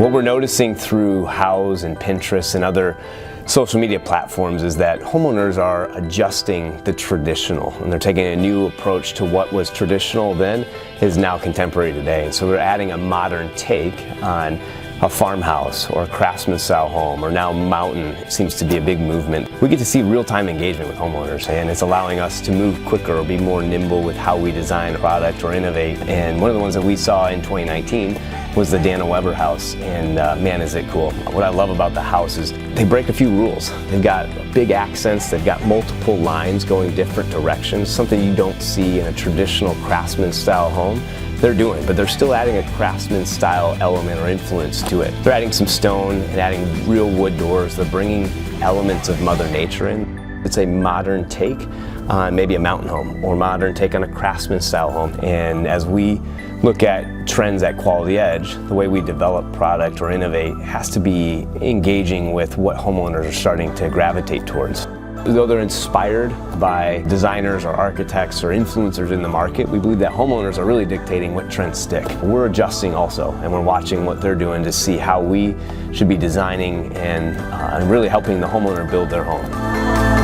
What we're noticing through Houzz and Pinterest and other social media platforms is that homeowners are adjusting the traditional, and they're taking a new approach to what was traditional then is now contemporary today. And so we're adding a modern take on a farmhouse or a craftsman style home, or now mountain seems to be a big movement. We get to see real-time engagement with homeowners, and it's allowing us to move quicker or be more nimble with how we design a product or innovate. And one of the ones that we saw in 2019 was the Dana Weber house, and man, is it cool. What I love about the house is they break a few rules. They've got big accents, they've got multiple lines going different directions, something you don't see in a traditional craftsman style home. They're doing, but they're still adding a craftsman style element or influence to it. They're adding some stone and adding real wood doors. They're bringing elements of Mother Nature in. It's a modern take on maybe a mountain home or modern take on a craftsman style home. And as we look at trends at Quality Edge, the way we develop product or innovate has to be engaging with what homeowners are starting to gravitate towards. Though they're inspired by designers or architects or influencers in the market, we believe that homeowners are really dictating what trends stick. We're adjusting also, and we're watching what they're doing to see how we should be designing and really helping the homeowner build their home.